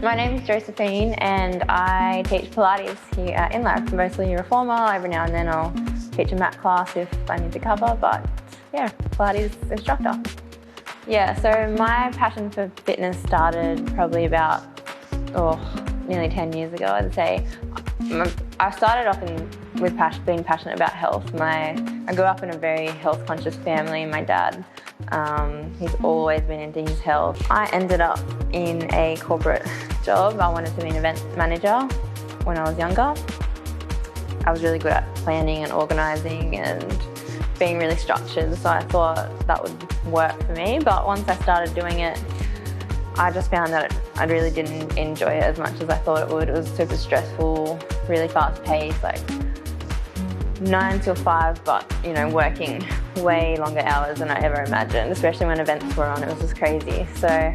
My name is Josephine and I teach Pilates here at inLIFE, mostly a reformer. Every now and then I'll teach a mat class if I need to cover, but yeah, Pilates instructor. Yeah, so my passion for fitness started probably about, nearly 10 years ago, I'd say. I started off with being passionate about health. I grew up in a very health-conscious family. My dad, he's always been into his health. I ended up in a corporate job. I wanted to be an event manager when I was younger. I was really good at planning and organising and being really structured, so I thought that would work for me. But once I started doing it, I just found that I really didn't enjoy it as much as I thought it would. It was super stressful, really fast paced, like 9 till 5, but you know, working way longer hours than I ever imagined, especially when events were on. It was just crazy. So I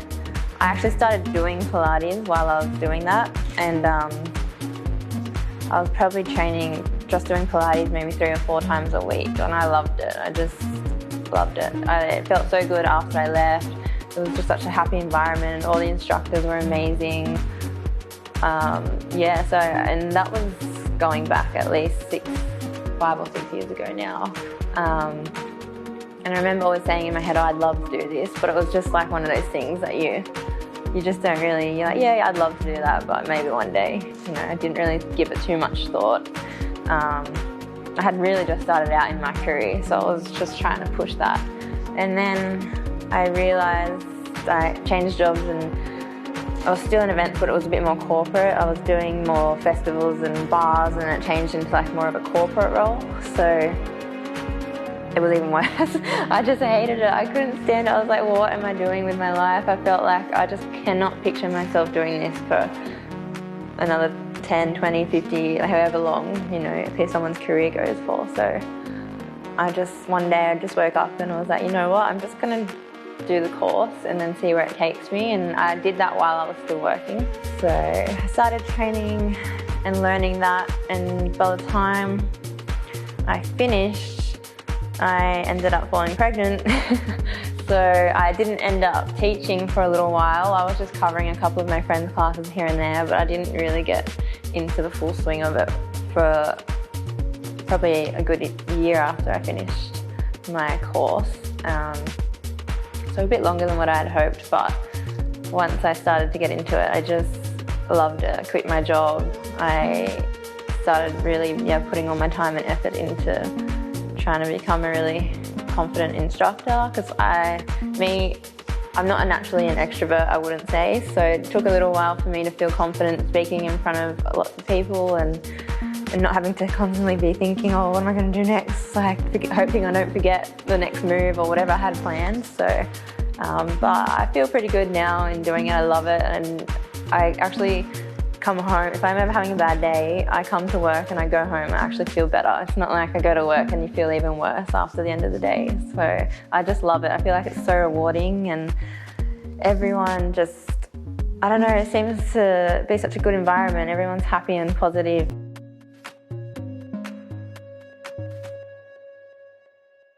actually started doing Pilates while I was doing that, and I was probably training, just doing Pilates maybe 3 or 4 times a week, and I loved it. I just loved it. It felt so good after I left. It was just such a happy environment. All the instructors were amazing. And that was going back at least 5 or 6 years ago now. And I remember always saying in my head, I'd love to do this, but it was just like one of those things that you just don't really, you're like, yeah, I'd love to do that, but maybe one day. You know, I didn't really give it too much thought. I had really just started out in my career, so I was just trying to push that. And then I realised I changed jobs and I was still in events, but it was a bit more corporate. I was doing more festivals and bars, and it changed into like more of a corporate role. So it was even worse. I just hated it. I couldn't stand it. I was like, well, what am I doing with my life? I felt like I just cannot picture myself doing this for another 10, 20, 50, however long, you know, someone's career goes for. So one day I just woke up and I was like, you know what, I'm just gonna do the course and then see where it takes me. And I did that while I was still working. So I started training and learning that, and by the time I finished, I ended up falling pregnant. So I didn't end up teaching for a little while. I was just covering a couple of my friends' classes here and there, but I didn't really get into the full swing of it for probably a good year after I finished my course. So a bit longer than what I had hoped, but once I started to get into it, I just loved it. I quit my job. I started really putting all my time and effort into trying to become a really confident instructor, because I'm not naturally an extrovert, I wouldn't say, so it took a little while for me to feel confident speaking in front of lots of people and not having to constantly be thinking, oh, what am I going to do next, like hoping I don't forget the next move or whatever I had planned. So but I feel pretty good now in doing it. I love it, and I actually come home, if I'm ever having a bad day, I come to work and I go home, I actually feel better. It's not like I go to work and you feel even worse after the end of the day. So I just love it. I feel like it's so rewarding, and everyone just, I don't know, it seems to be such a good environment. Everyone's happy and positive.